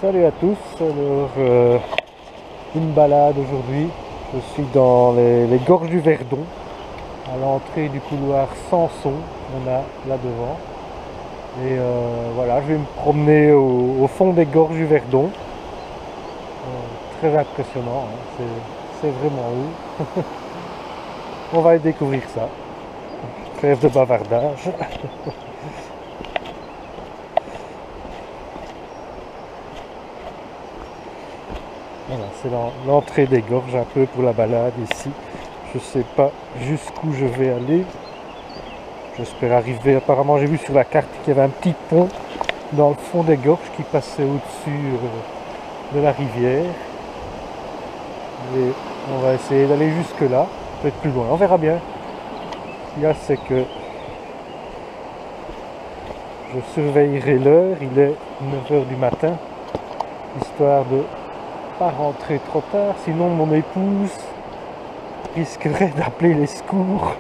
Salut à tous, alors une balade aujourd'hui, je suis dans les gorges du Verdon, à l'entrée du couloir Samson, on a là devant, et voilà, je vais me promener au fond des gorges du Verdon, très impressionnant, hein, c'est vraiment haut, on va découvrir ça, trêve de bavardage. Voilà, c'est l'entrée des gorges un peu pour la balade ici. Je sais pas jusqu'où je vais aller. J'espère arriver. Apparemment, j'ai vu sur la carte qu'il y avait un petit pont dans le fond des gorges qui passait au-dessus de la rivière. Et on va essayer d'aller jusque là, peut-être plus loin. On verra bien. Ce qu'il y a, c'est que je surveillerai l'heure. Il est 9 h du matin, histoire de pas rentrer trop tard, sinon mon épouse risquerait d'appeler les secours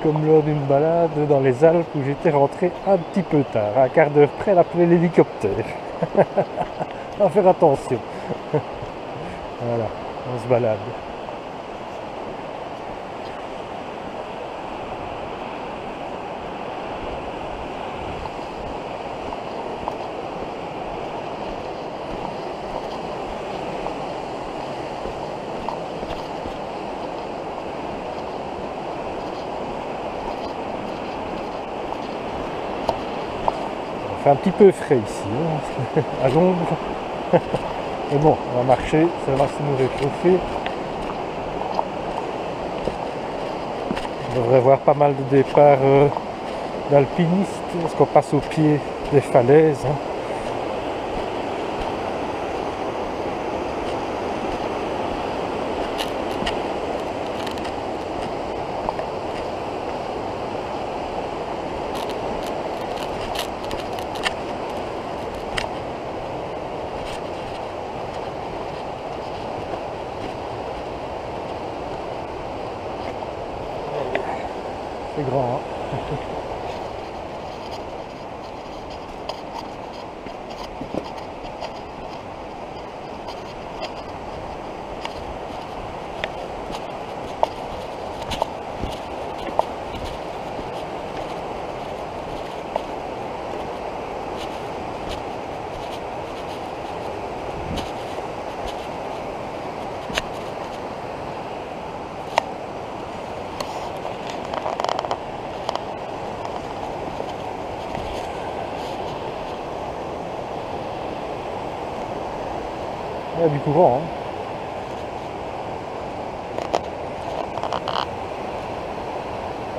comme lors d'une balade dans les Alpes où j'étais rentré un petit peu tard, à un quart d'heure près elle appelait l'hélicoptère. À faire attention. Voilà, on se balade. Un petit peu frais ici, hein, à l'ombre. Mais bon, on va marcher, ça va se nous réchauffer. On devrait voir pas mal de départs d'alpinistes, parce qu'on passe au pied des falaises. Hein. C'est grand, hein. Il y a du courant, hein.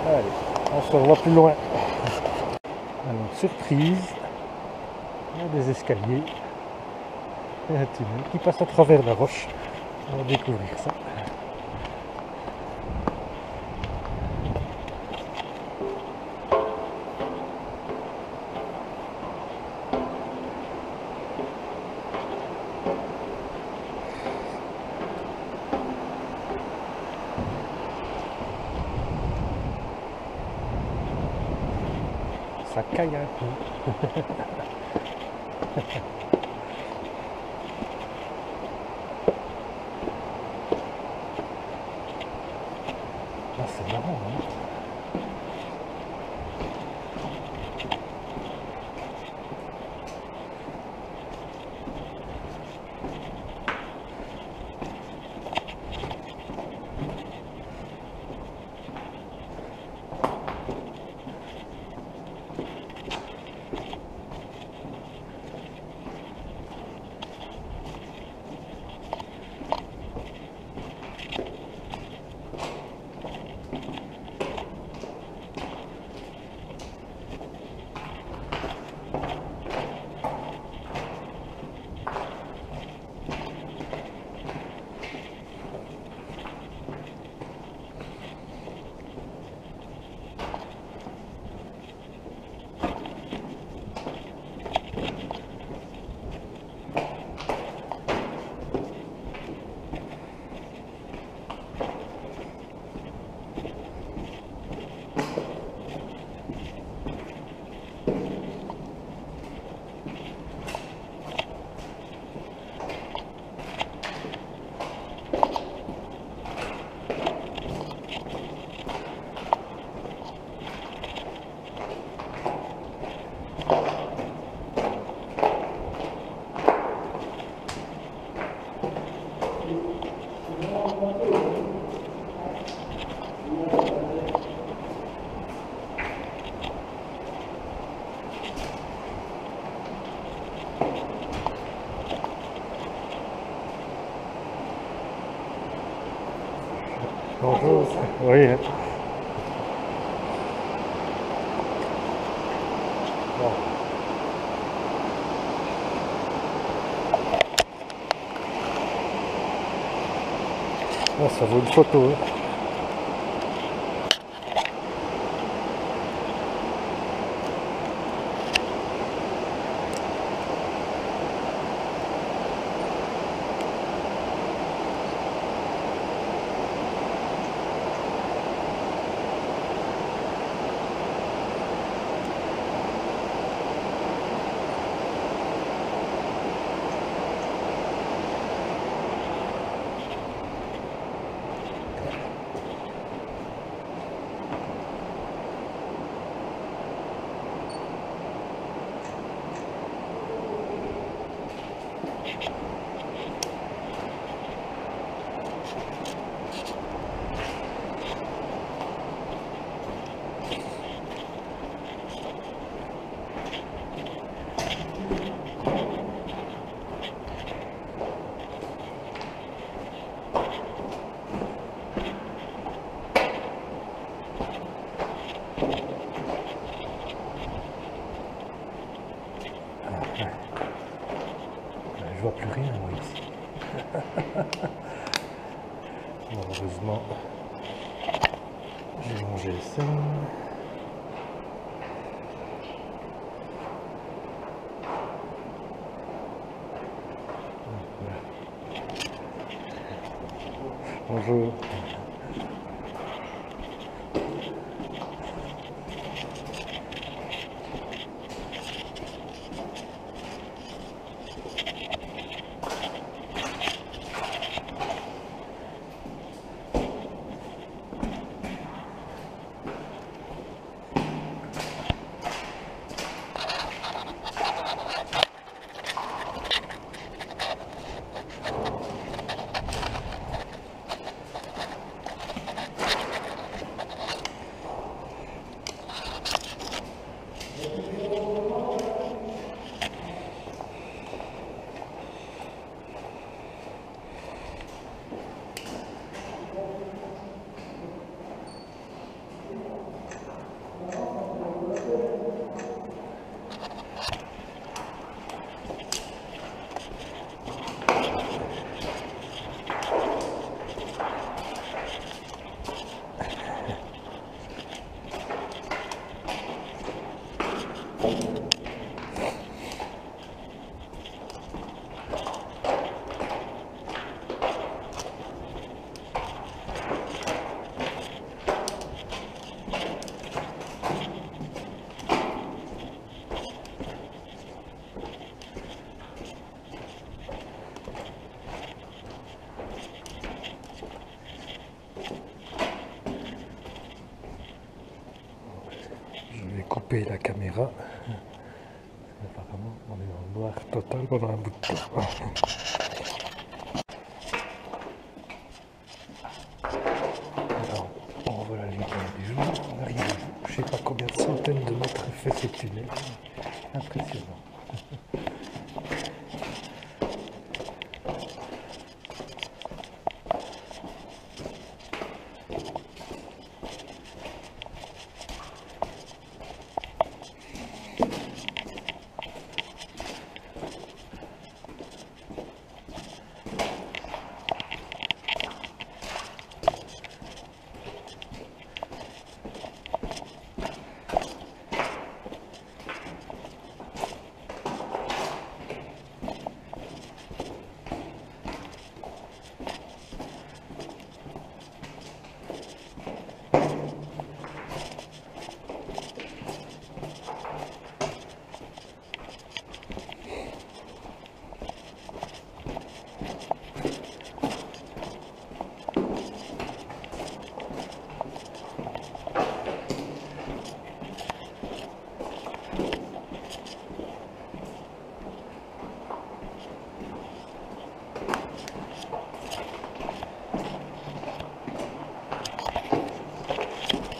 Allez, on se revoit plus loin. Alors, surprise, il y a des escaliers, il y a un tunnel qui passe à travers la roche. On va découvrir ça. Ça caille un peu. Ah, c'est marrant, hein. Bonjour. Oui. Hein. Bon. Ah, ça vaut une photo. Hein. Je vois plus rien moi ici. Malheureusement, j'ai mon GSM. Bonjour. Je vais couper la caméra. Apparemment, on est dans le noir total pendant un bout de temps. Alors, on voit la lumière du jour. On arrive, je sais pas combien de centaines de mètres fait ce tunnel. Impressionnant.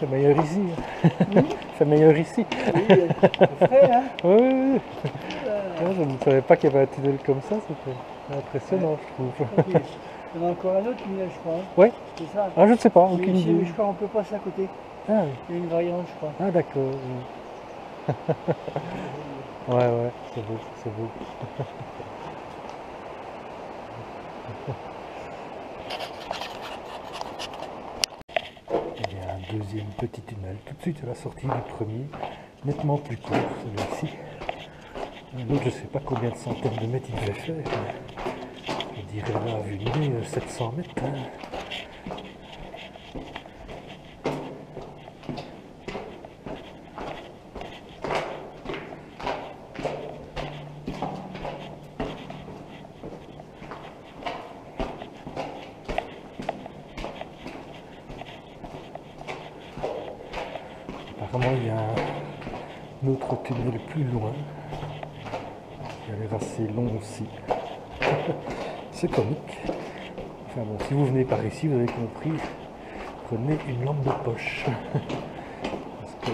C'est meilleur ici. C'est meilleur ici. Oui, c'est frais, hein. Oui, oui, oui. Je ne savais pas qu'il y avait un tunnel comme ça, c'était impressionnant, je trouve. Oui. Il y en a encore un autre tunnel, je crois. Hein. Ouais. C'est ça. Ah, je ne sais pas, Mais aucune ici, idée. je crois qu'on peut passer à côté. Ah, oui. Il y a une variante, je crois. Ah, d'accord. Oui. Ouais, c'est beau, c'est beau. Il y a un deuxième petit tunnel tout de suite à la sortie du premier, nettement plus court celui-ci. L'autre, je ne sais pas combien de centaines de mètres il devait faire, mais je dirais là à vue de nez 700 mètres. Hein. Apparemment, il y a un autre tunnel plus loin, qui a l'air assez long aussi. C'est comique. Enfin bon, si vous venez par ici, vous avez compris, prenez une lampe de poche. Parce que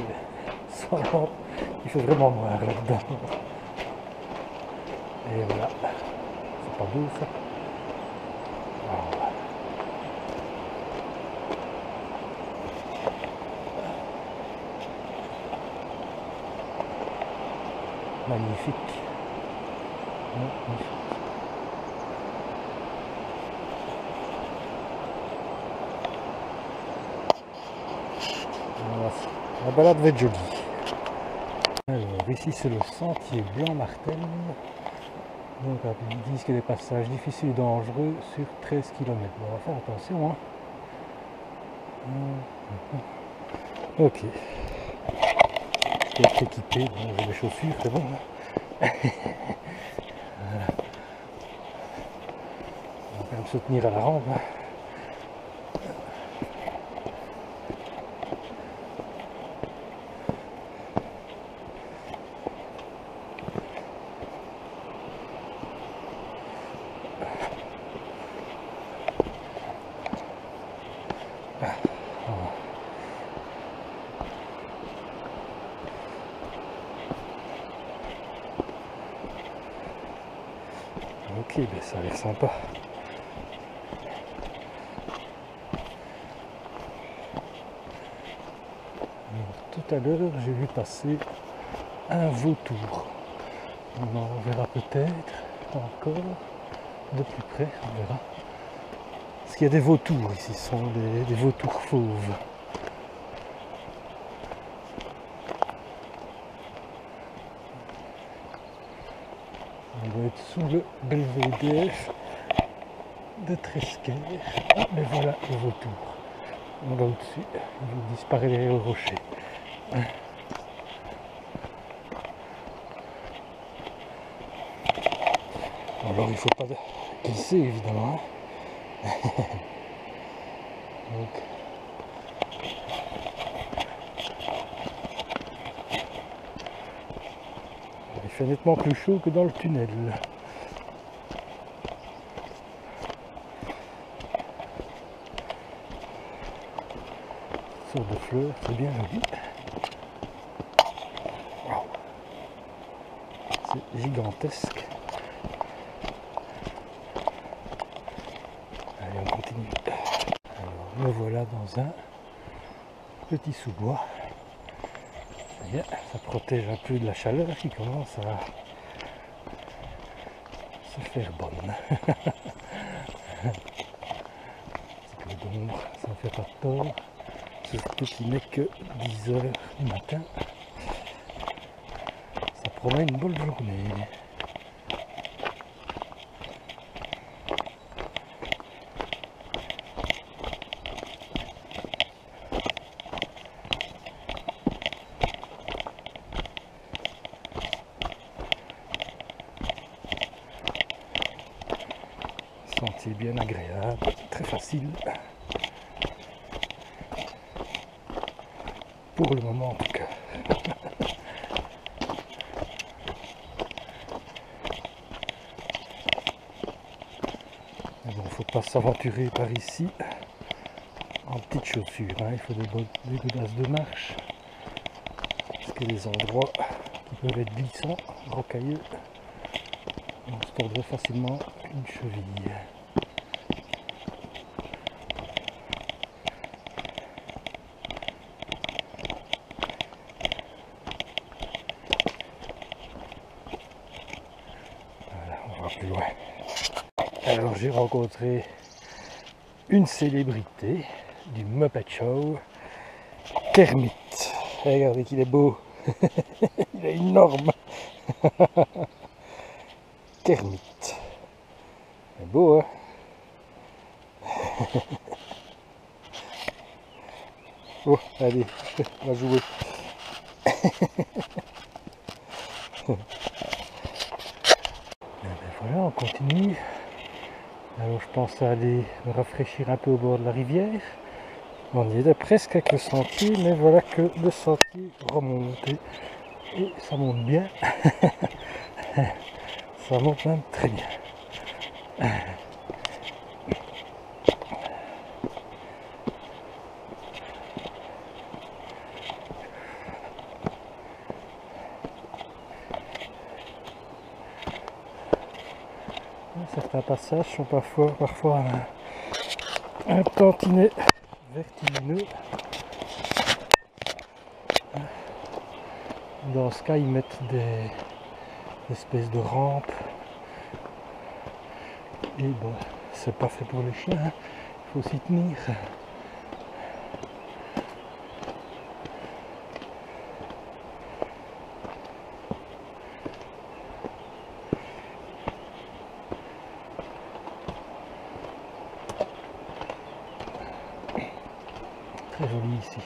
sans lampe, il fait vraiment noir là-dedans. Et voilà. C'est pas beau ça. Voilà. Magnifique. Magnifique. Voilà. La balade va être jolie. Alors ici c'est le sentier Blanc-Martel. Donc ils disent qu'il y a des passages difficiles et dangereux sur 13 km. Bon, on va faire attention. Hein. Ok. Je peux être équipé, bon, j'ai les chaussures, c'est bon. Hein. Voilà. On va quand même se tenir à la rampe. Hein. Ok, ben ça a l'air sympa. Alors, tout à l'heure, j'ai vu passer un vautour. On en verra peut-être encore de plus près, on verra. Parce qu'il y a des vautours ici, ce sont des vautours fauves. On doit être sous le belvédère de Tresquer. Ah, mais voilà le vautour. On va au-dessus, il disparaît derrière le rocher. Alors il ne faut pas glisser évidemment. Donc, il fait nettement plus chaud que dans le tunnel. Sorte de fleurs, c'est bien joli. Wow. C'est gigantesque. Allez, on continue. Alors, me voilà dans un petit sous-bois. Ça protège un peu de la chaleur qui commence à se faire bonne. Un petit peu d'ombre, ça ne fait pas de tort. Surtout qu'il n'est que 10 h du matin. Ça promet une bonne journée. Sentier bien agréable, très facile. Pour le moment en tout cas. Mais bon, faut pas s'aventurer par ici en petites chaussures. Hein. Il faut des godasses de marche. Parce qu'il y a des endroits qui peuvent être glissants, rocailleux. On se tordrait facilement une cheville. verra plus loin. Alors j'ai rencontré une célébrité du Muppet Show, Kermit. Regardez qu'il est beau. Il est énorme. Kermit. C'est beau, hein? Oh, allez, on va jouer. Voilà, on continue. Alors je pense aller me rafraîchir un peu au bord de la rivière. On y est presque avec le sentier, mais voilà que le sentier remonte. Et ça monte bien. Ça monte même très bien. Certains passages sont parfois un tantinet vertigineux. Dans ce cas, ils mettent des espèces de rampes. Et bon, c'est pas fait pour les chiens, hein. Il faut s'y tenir. Très joli ici.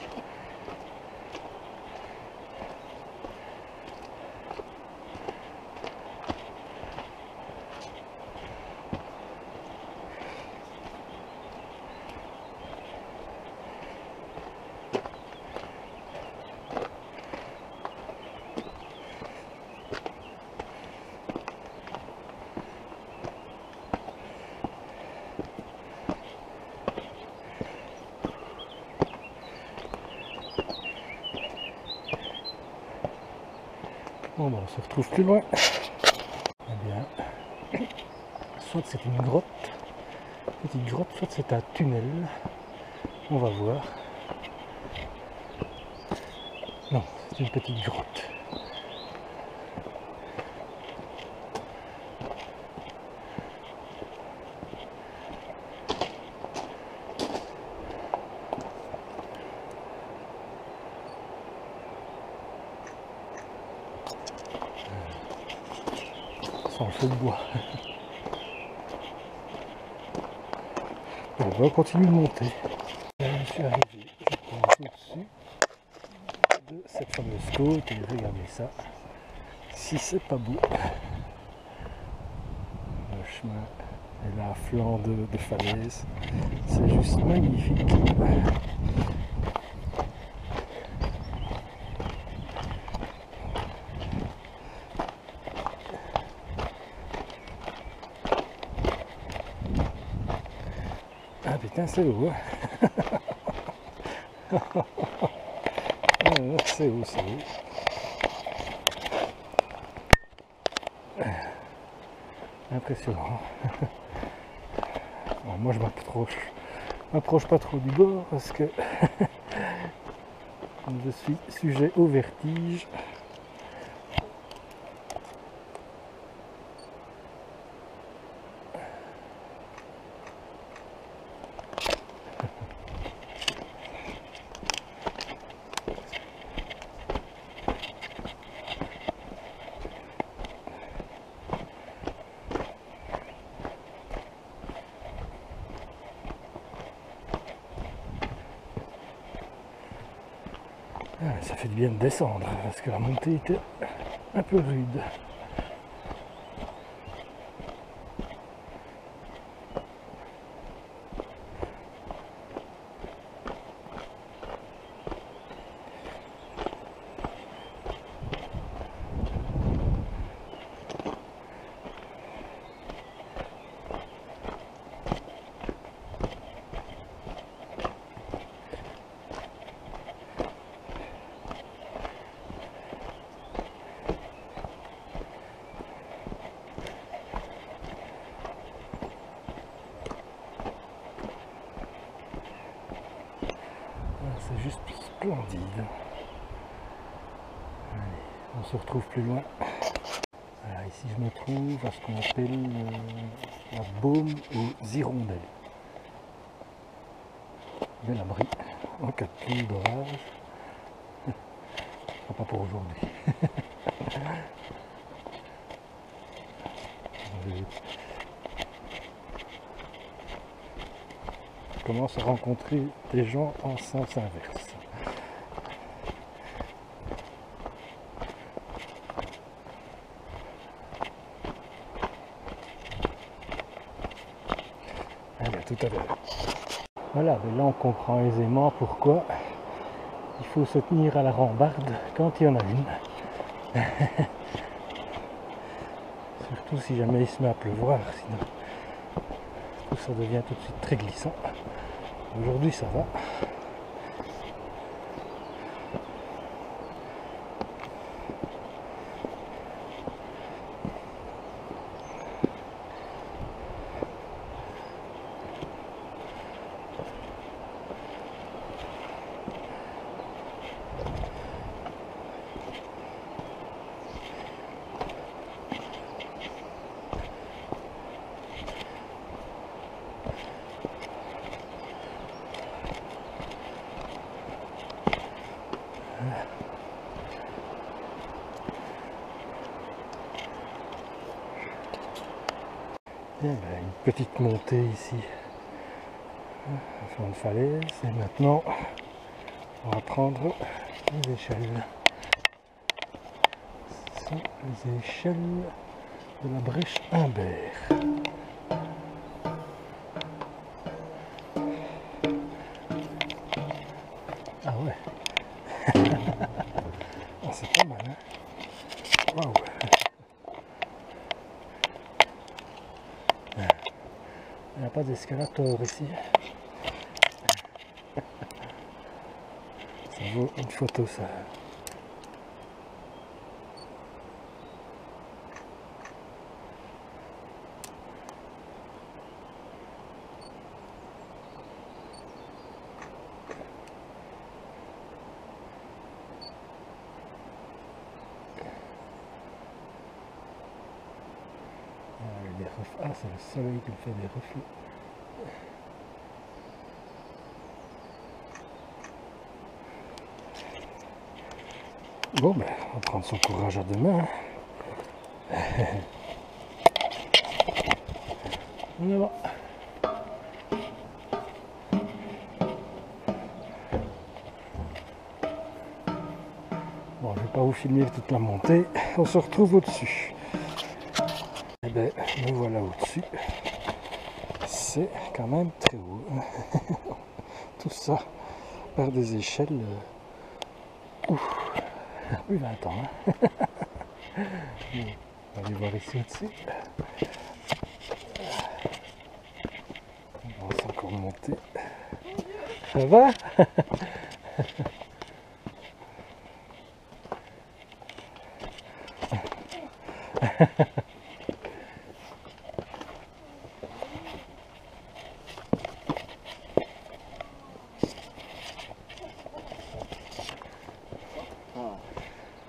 Bon, on se retrouve plus loin. Eh bien, soit c'est une grotte, petite grotte, soit c'est un tunnel. On va voir. Non, c'est une petite grotte. Sans le feu de bois. Bon, on continue de monter. Je suis arrivé, je pense, au-dessus de cette fameuse côte et regardez ça. Si c'est pas beau. Le chemin est là à flanc de falaise. C'est juste magnifique. Ah putain, c'est haut, hein. C'est haut, c'est haut. Impressionnant. Bon, moi je m'approche pas trop du bord parce que je suis sujet au vertige. Ah, ça fait du bien de descendre parce que la montée était un peu rude. C'est juste splendide. Allez, on se retrouve plus loin. Voilà, ici Ici je me trouve à ce qu'on appelle la baume aux hirondelles. Bel abri en cas de pluie d'orage. Pas pour aujourd'hui. Je commence à rencontrer des gens en sens inverse. Allez, à tout à l'heure. Voilà, mais là on comprend aisément pourquoi il faut se tenir à la rambarde quand il y en a une. Surtout si jamais il se met à pleuvoir, sinon tout ça devient tout de suite très glissant. Aujourd'hui ça va. Et ben, une petite montée ici, en fond de falaise, et maintenant on va prendre les échelles. Ce sont les échelles de la brèche Humbert. Ah ouais. Ah, c'est pas mal, hein. Waouh. Il n'y a pas d'escalator ici. Ça vaut une photo, ça. Ah, c'est le soleil qui me fait des reflets. Bon, ben, on va prendre son courage à deux mains. On y va. Bon, je vais pas vous filmer toute la montée. On se retrouve au-dessus. Et ben, me voilà au-dessus. C'est quand même très haut. Tout ça par des échelles. Ouf, plus 20 ans. Hein. On va aller voir ici au-dessus. On va encore monter. Ça va?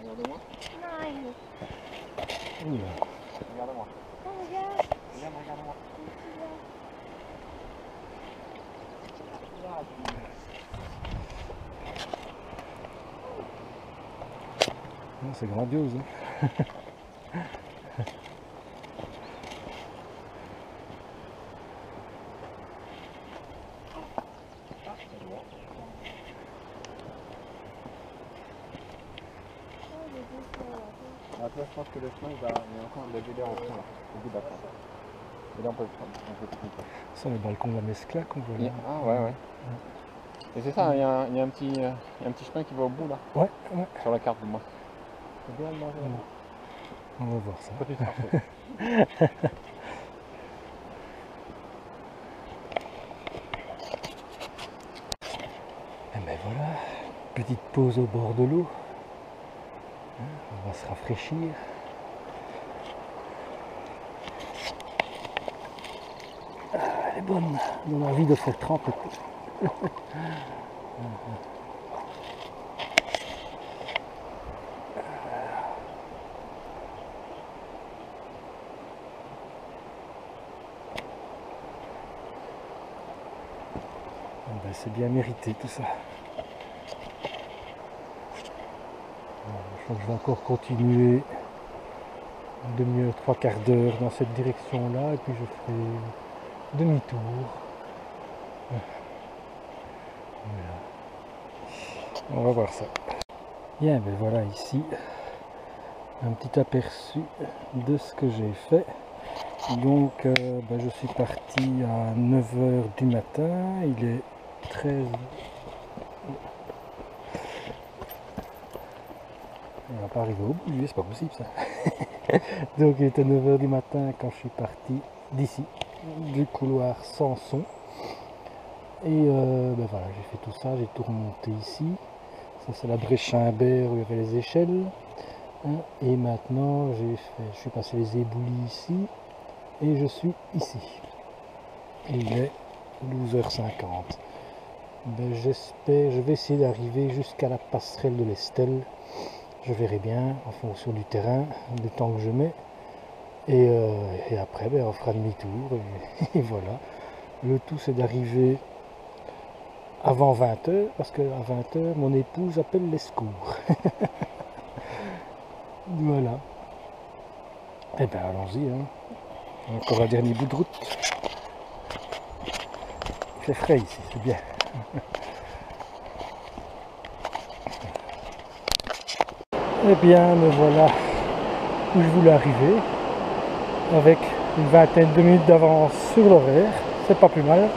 Regarde-moi. Oula. Regarde-moi. Regarde. Regarde-moi. C'est grandiose. Hein. Ah, toi, je pense que le chemin, il y a encore de la vidéo au fond, là, au bout d'accord. Et là, on peut le prendre. C'est le balcon de la Mescla qu'on voit là. Ah, ouais, ouais. Et c'est ça, il y a un petit chemin qui va au bout, là, Ouais, ouais. sur la carte du moins. C'est bien de manger là-bas. On va voir ça. Petite marche. Et ben voilà, petite pause au bord de l'eau. On va se rafraîchir. Ah, elle est bonne, on a envie de faire tremper. ben, c'est bien mérité tout ça. Je crois que je vais encore continuer une demi-heure, trois quarts d'heure dans cette direction-là, et puis je ferai demi-tour. Voilà. On va voir ça. Bien, ben voilà ici un petit aperçu de ce que j'ai fait. Donc ben je suis parti à 9 h du matin, il est 13. On va pas arriver au bout, c'est pas possible ça. Donc il était 9 h du matin quand je suis parti d'ici, du couloir Samson. Et ben voilà, j'ai fait tout ça, j'ai tout remonté ici. Ça c'est la brèche Chimbert où il y avait les échelles. Et maintenant je suis passé les éboulis ici et je suis ici. Et il est 12h50. Ben, j'espère, je vais essayer d'arriver jusqu'à la passerelle de l'Estelle. Je verrai bien en fonction du terrain, du temps que je mets. Et après, ben, on fera demi-tour. Et voilà. Le tout, c'est d'arriver avant 20 h, parce qu'à 20 h, mon épouse appelle les secours. Voilà. Et bien, allons-y. Hein. Encore un dernier bout de route. Il fait frais ici, c'est bien. Eh bien, me voilà où je voulais arriver, avec une vingtaine de minutes d'avance sur l'horaire. C'est pas plus mal.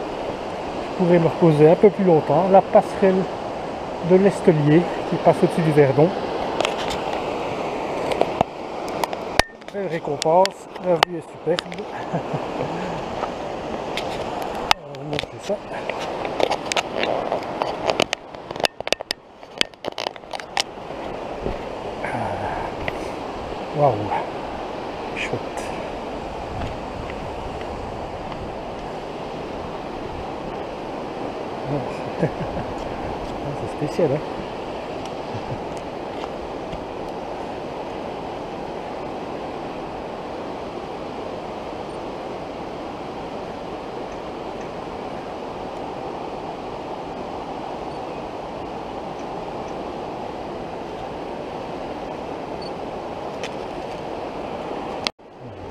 Je pourrais me reposer un peu plus longtemps. La passerelle de l'Estelier qui passe au-dessus du Verdon. Belle récompense, la vue est superbe. On va vous montrer ça. Waouh, chouette. C'est spécial, hein.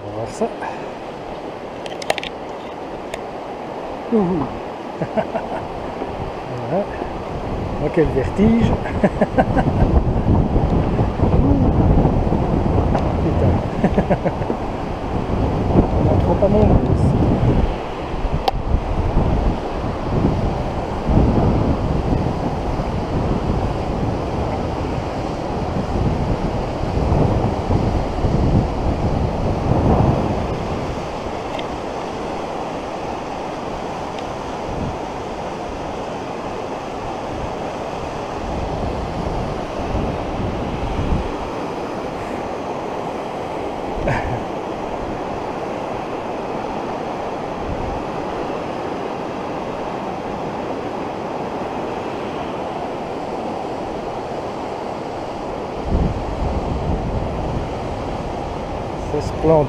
On va voir ça. Voilà. Oh, quel vertige. Putain. On a trop pas nombreux ici. C'est splendide.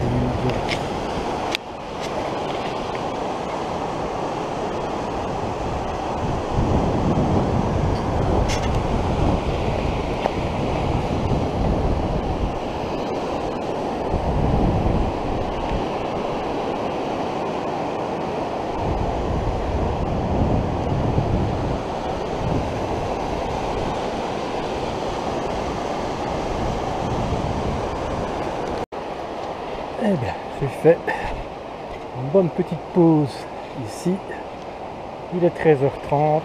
Eh bien, j'ai fait une bonne petite pause ici. Il est 13h30,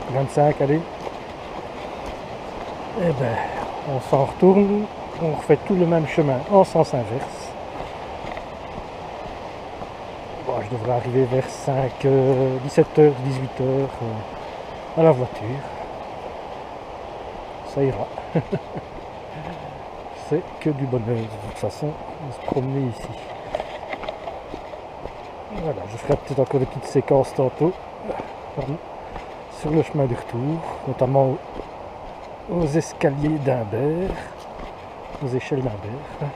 25, allez. Eh bien, on s'en retourne, on refait tout le même chemin en sens inverse. Bon, je devrais arriver vers 17h, 18h à la voiture. Ça ira. C'est que du bonheur de toute façon de se promener ici. Voilà, je ferai peut-être encore des petites séquences tantôt sur le chemin du retour, notamment aux escaliers d'Imbert, aux échelles d'Imbert,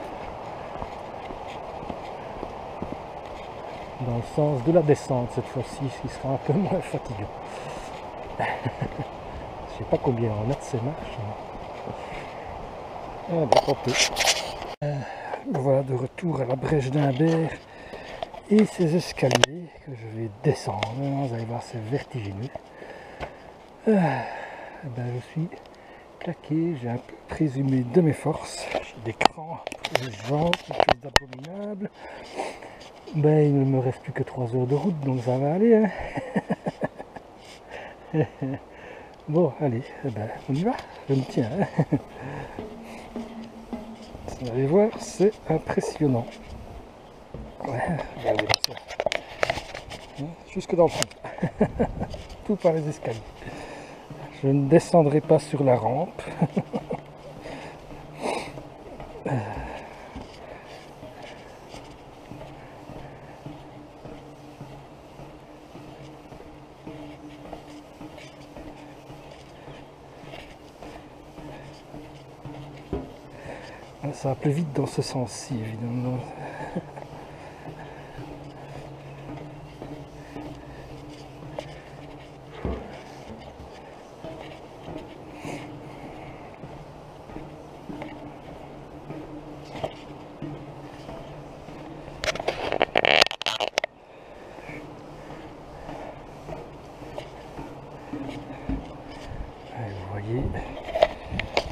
dans le sens de la descente cette fois-ci, ce qui sera un peu moins fatigant. Je sais pas combien on a de ces marches. Ah ben, tant pis. Voilà de retour à la brèche d'Humbert et ces escaliers que je vais descendre. Vous allez voir, c'est vertigineux. Ben, je suis claqué, j'ai un peu présumé de mes forces. J'ai des crampes, des jambes, quelque chose d'abominable. Ben, il ne me reste plus que 3 heures de route, donc ça va aller. Hein. Bon, allez, ben, on y va, je me tiens. Hein. Vous allez voir, c'est impressionnant. Ouais, regardez ça. Jusque dans le fond. Tout par les escaliers. Je ne descendrai pas sur la rampe. Ça va plus vite dans ce sens-ci, évidemment. Vous voyez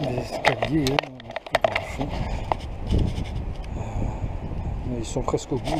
les escaliers, hein, on est tout dans le fond. Mais ils sont presque au bout.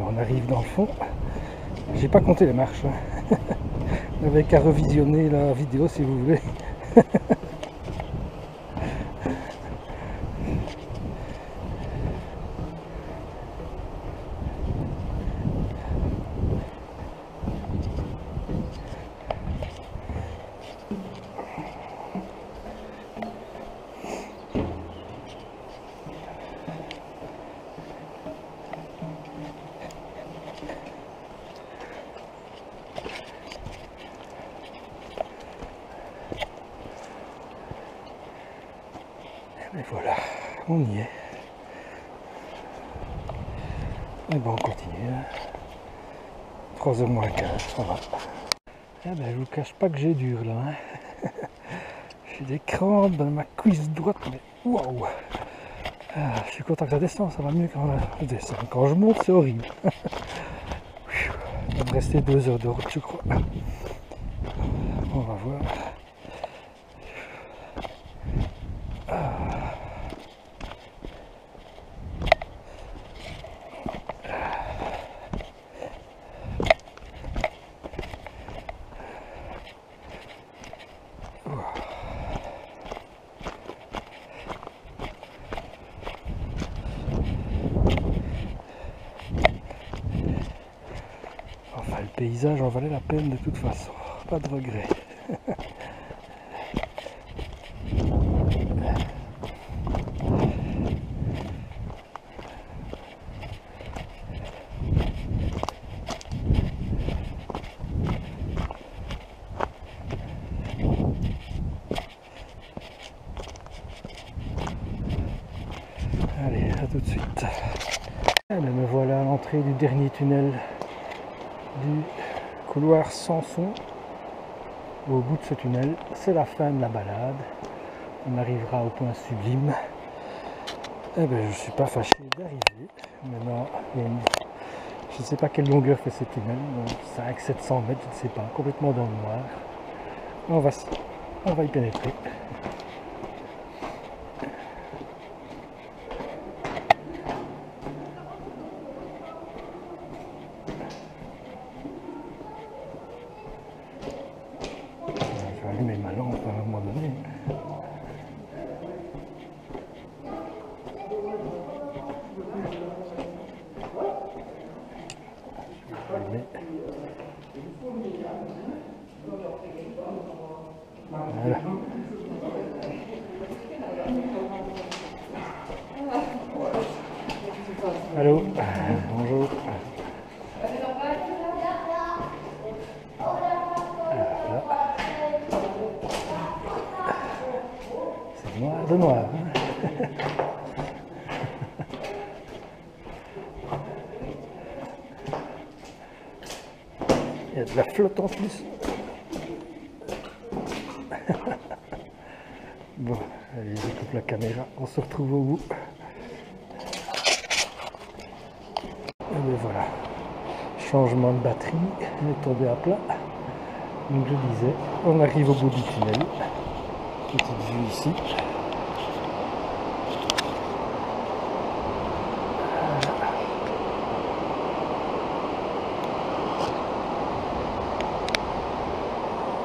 On arrive dans le fond. J'ai pas compté les marches. Vous n'avez qu'à revisionner la vidéo si vous voulez. Et voilà, on y est. Et bon, on continue. 3h moins 15, ça va. Eh ben, je vous cache pas que j'ai dur là. Hein. J'ai des crampes dans ma cuisse droite, mais waouh! Je suis content que ça descend, ça va mieux quand je descends. Quand je monte, c'est horrible. Il va me rester 2 heures de route, je crois. On va voir. Enfin, le paysage en valait la peine de toute façon. Pas de regret. Allez, à tout de suite. Et me voilà à l'entrée du dernier tunnel du couloir sans son. Au bout de ce tunnel, c'est la fin de la balade. On arrivera au point sublime. Eh ben, je ne suis pas fâché d'arriver. Maintenant, je ne sais pas quelle longueur fait ce tunnel, donc 500-700 mètres, je ne sais pas, complètement dans le noir. On va y pénétrer. Je vais allumer ma lampe à un moment donné. Voilà. Allô, bonjour. Voilà. C'est noir de noir. Hein. Il y a de la flotte en plus. Bon, allez, je coupe la caméra, on se retrouve au bout. Et bien voilà, changement de batterie, on est tombé à plat. Donc je disais, on arrive au bout du tunnel. Petite vue ici.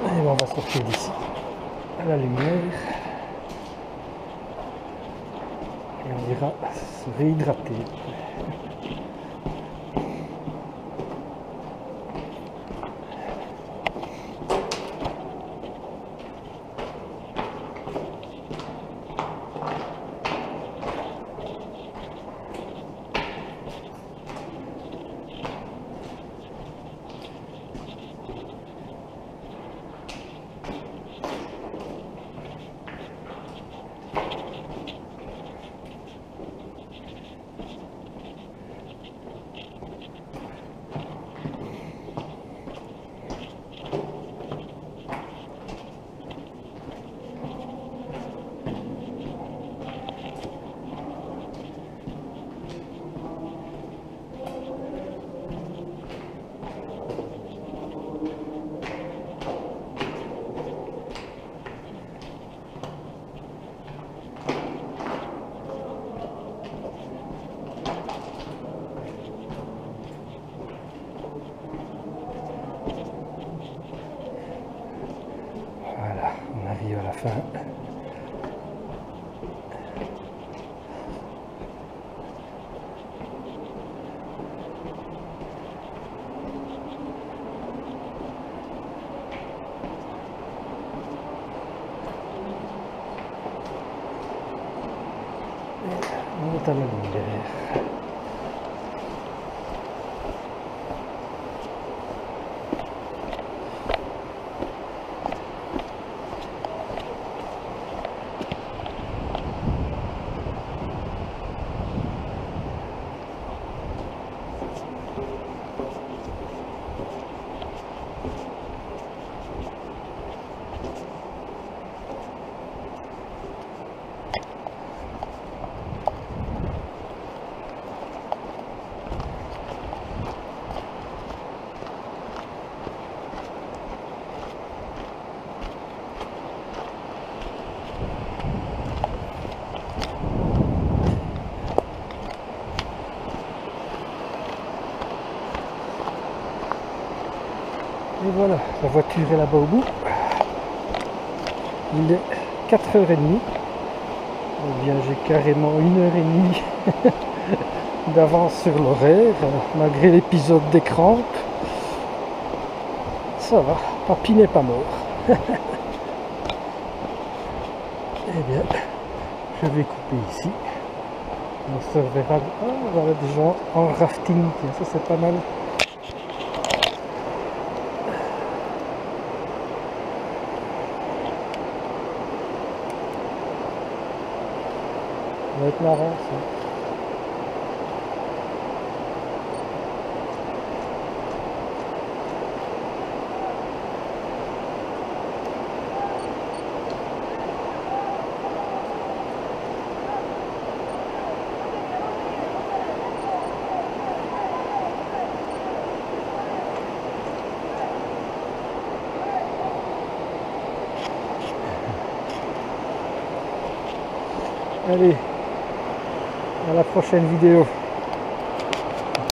Et on va sortir d'ici à la lumière. Et on ira se réhydrater. Voilà, on arrive à la fin. On est à la lumière. Et voilà, la voiture est là-bas au bout. Il est 4h30. Eh bien, j'ai carrément 1h30 d'avance sur l'horaire, malgré l'épisode des crampes. Ça va, papy n'est pas mort. Eh bien, je vais couper ici. On se reverra. Ah, voilà des gens en rafting, tiens, ça c'est pas mal. Ça va être marrant ça. Allez, à la prochaine vidéo.